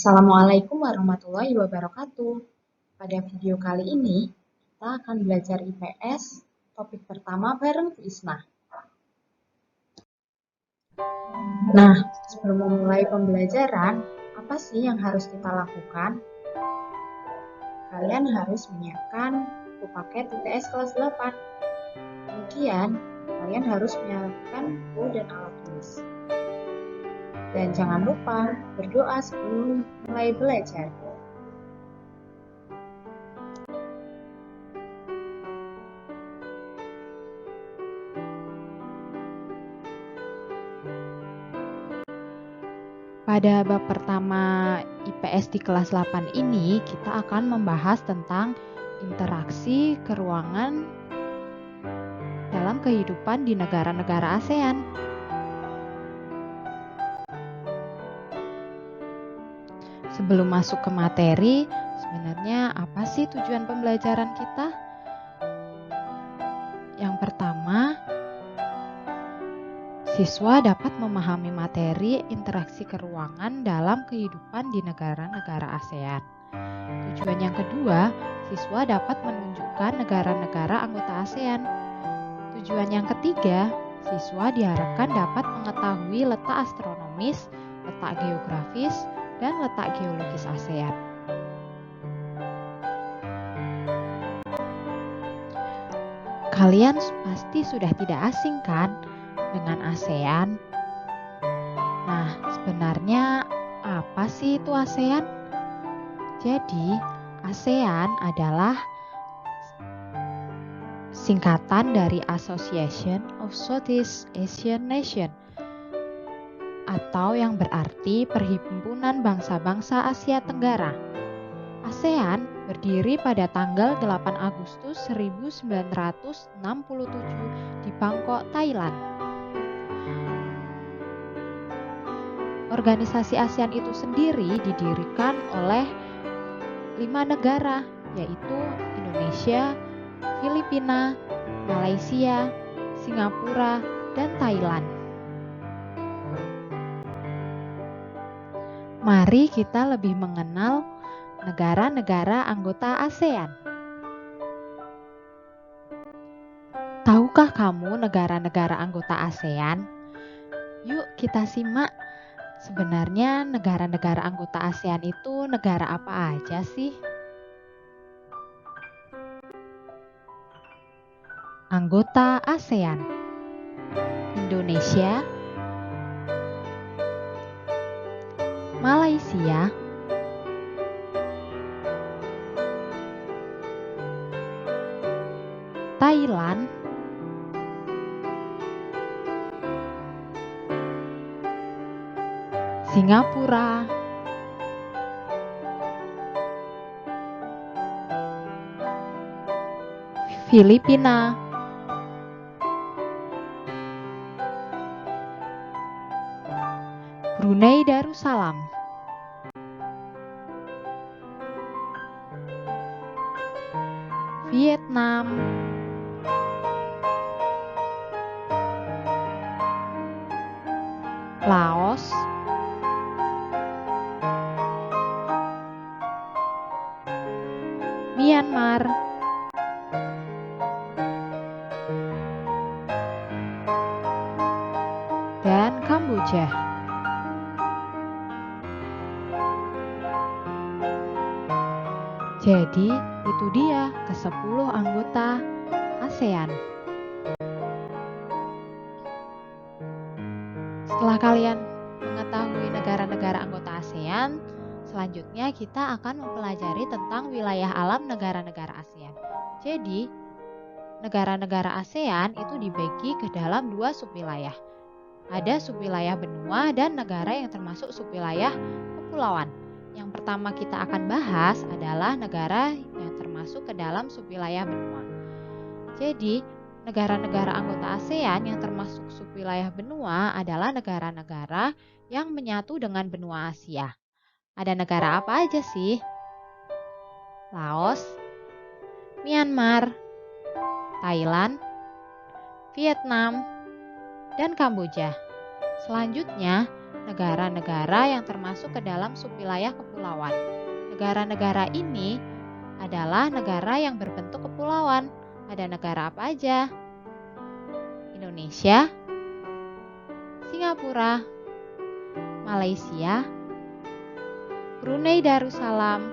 Assalamualaikum warahmatullahi wabarakatuh. Pada video kali ini, kita akan belajar IPS, topik pertama bareng Bu Isma. Nah, sebelum memulai pembelajaran, apa sih yang harus kita lakukan? Kalian harus menyiapkan buku paket IPS kelas 8. Kemudian, kalian harus menyiapkan buku dan alat tulis. Dan jangan lupa berdoa sebelum mulai belajar. Pada bab pertama IPS di kelas 8 ini, kita akan membahas tentang interaksi keruangan dalam kehidupan di negara-negara ASEAN. Sebelum masuk ke materi, sebenarnya apa sih tujuan pembelajaran kita? Yang pertama, siswa dapat memahami materi interaksi keruangan dalam kehidupan di negara-negara ASEAN. Tujuan yang kedua, siswa dapat menunjukkan negara-negara anggota ASEAN. Tujuan yang ketiga, siswa diharapkan dapat mengetahui letak astronomis, letak geografis, dan letak geologis ASEAN. Kalian pasti sudah tidak asing kan dengan ASEAN? Nah, sebenarnya apa sih itu ASEAN? Jadi, ASEAN adalah singkatan dari Association of Southeast Asian Nations, atau yang berarti Perhimpunan Bangsa-Bangsa Asia Tenggara. ASEAN berdiri pada tanggal 8 Agustus 1967 di Bangkok, Thailand. Organisasi ASEAN itu sendiri didirikan oleh 5 negara, yaitu Indonesia, Filipina, Malaysia, Singapura, dan Thailand. Mari kita lebih mengenal negara-negara anggota ASEAN. Tahukah kamu negara-negara anggota ASEAN? Yuk kita simak. Sebenarnya negara-negara anggota ASEAN itu negara apa aja sih? Anggota ASEAN: Indonesia, Malaysia, Thailand, Singapura, Filipina, Brunei Darussalam, Vietnam, Laos, Myanmar, dan Kamboja. Jadi, itu dia ke-10 anggota ASEAN. Setelah kalian mengetahui negara-negara anggota ASEAN, selanjutnya kita akan mempelajari tentang wilayah alam negara-negara ASEAN. Jadi, negara-negara ASEAN itu dibagi ke dalam 2 subwilayah. Ada subwilayah benua dan negara yang termasuk subwilayah kepulauan. Yang pertama kita akan bahas adalah negara yang termasuk ke dalam subwilayah benua. Jadi, negara-negara anggota ASEAN yang termasuk subwilayah benua adalah negara-negara yang menyatu dengan benua Asia. Ada negara apa aja sih? Laos, Myanmar, Thailand, Vietnam, dan Kamboja. Selanjutnya, negara-negara yang termasuk ke dalam subwilayah kepulauan. Negara-negara ini adalah negara yang berbentuk kepulauan. Ada negara apa aja? Indonesia, Singapura, Malaysia, Brunei Darussalam,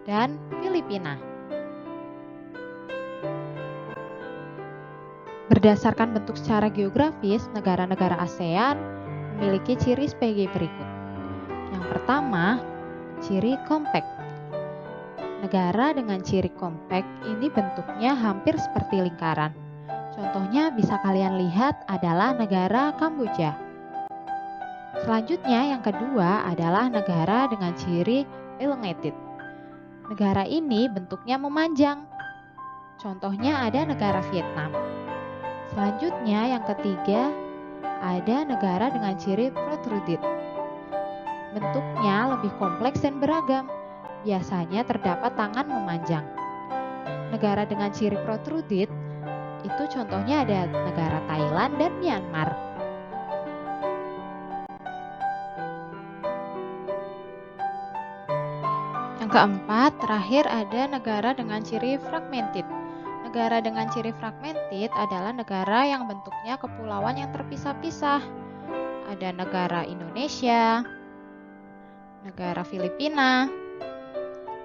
dan Filipina. Berdasarkan bentuk secara geografis, negara-negara ASEAN memiliki ciri sebagai berikut. Yang pertama, ciri kompak. Negara dengan ciri kompak ini bentuknya hampir seperti lingkaran. Contohnya bisa kalian lihat adalah negara Kamboja. Selanjutnya yang kedua adalah negara dengan ciri elongated. Negara ini bentuknya memanjang. Contohnya ada negara Vietnam. Selanjutnya yang ketiga ada negara dengan ciri protruded. Bentuknya lebih kompleks dan beragam. Biasanya terdapat tangan memanjang. Negara dengan ciri protruded itu contohnya ada negara Thailand dan Myanmar. Yang keempat, terakhir ada negara dengan ciri fragmented. Negara dengan ciri fragmented adalah negara yang bentuknya kepulauan yang terpisah-pisah. Ada negara Indonesia, negara Filipina,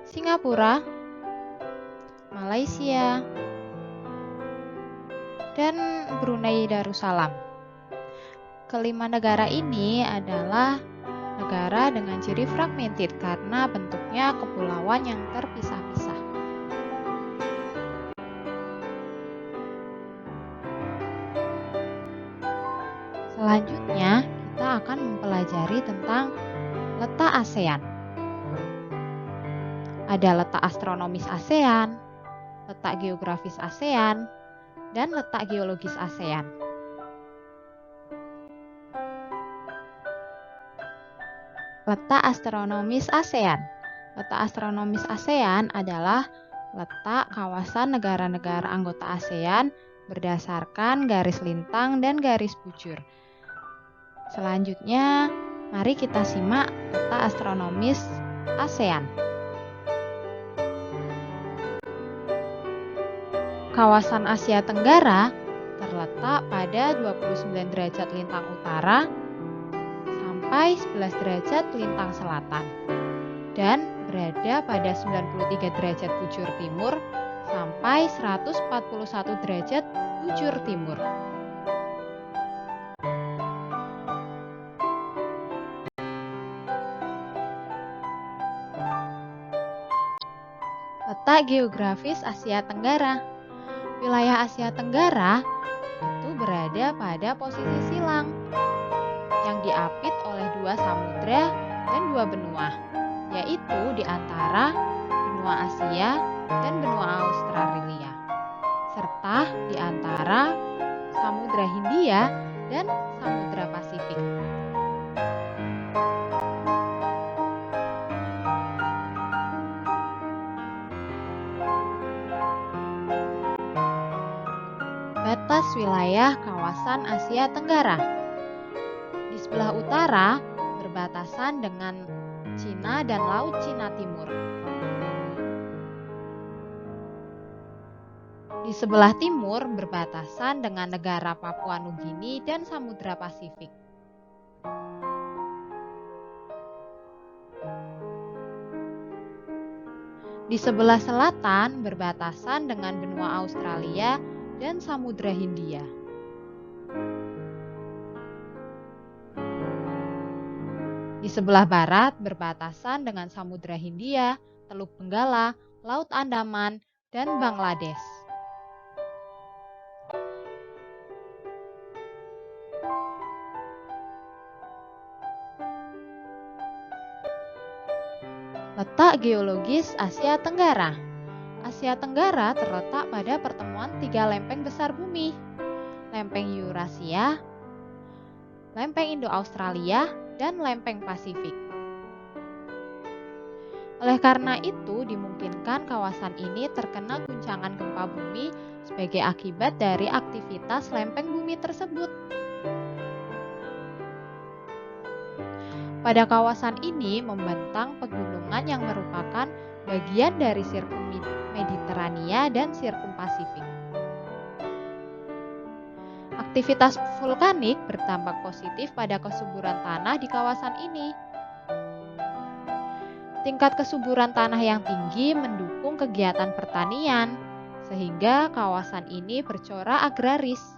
Singapura, Malaysia, dan Brunei Darussalam. Kelima negara ini adalah negara dengan ciri fragmented karena bentuknya kepulauan yang terpisah-pisah. Selanjutnya, kita akan mempelajari tentang letak ASEAN. Ada letak astronomis ASEAN, letak geografis ASEAN, dan letak geologis ASEAN. Letak astronomis ASEAN. Letak astronomis ASEAN adalah letak kawasan negara-negara anggota ASEAN berdasarkan garis lintang dan garis bujur. Selanjutnya, mari kita simak letak astronomis ASEAN. Kawasan Asia Tenggara terletak pada 29 derajat lintang utara sampai 11 derajat lintang selatan dan berada pada 93 derajat bujur timur sampai 141 derajat bujur timur. Letak geografis Asia Tenggara. Wilayah Asia Tenggara itu berada pada posisi silang yang diapit oleh dua samudra dan dua benua, yaitu di antara benua Asia dan benua Australia, serta di antara Samudra Hindia dan Samudra Pasifik. Batas wilayah kawasan Asia Tenggara. Di sebelah utara berbatasan dengan Cina dan Laut Cina Timur. Di sebelah timur berbatasan dengan negara Papua Nugini dan Samudra Pasifik. Di sebelah selatan berbatasan dengan benua Australia dan Samudra Hindia. Di sebelah barat berbatasan dengan Samudra Hindia, Teluk Benggala, Laut Andaman, dan Bangladesh. Letak geologis Asia Tenggara. Asia Tenggara terletak pada pertemuan tiga lempeng besar bumi, lempeng Eurasia, lempeng Indo-Australia, dan lempeng Pasifik. Oleh karena itu, dimungkinkan kawasan ini terkena guncangan gempa bumi sebagai akibat dari aktivitas lempeng bumi tersebut. Pada kawasan ini membentang pegunungan yang merupakan bagian dari sirkum Mediterania dan sirkum Pasifik. Aktivitas vulkanik berdampak positif pada kesuburan tanah di kawasan ini. Tingkat kesuburan tanah yang tinggi mendukung kegiatan pertanian, sehingga kawasan ini bercorak agraris.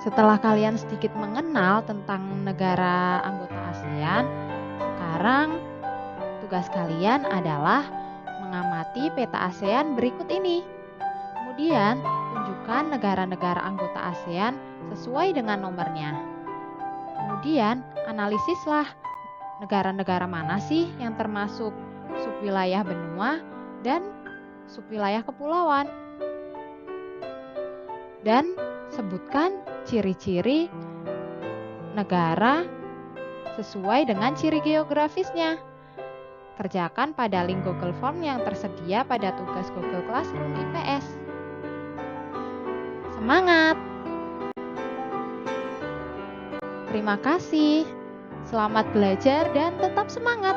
Setelah kalian sedikit mengenal tentang negara anggota ASEAN, sekarang tugas kalian adalah mengamati peta ASEAN berikut ini. Kemudian, tunjukkan negara-negara anggota ASEAN sesuai dengan nomornya. Kemudian, analisislah negara-negara mana sih yang termasuk subwilayah benua dan subwilayah kepulauan. Dan sebutkan ciri-ciri negara sesuai dengan ciri geografisnya. Kerjakan pada link Google Form yang tersedia pada tugas Google Classroom IPS. Semangat! Terima kasih. Selamat belajar dan tetap semangat.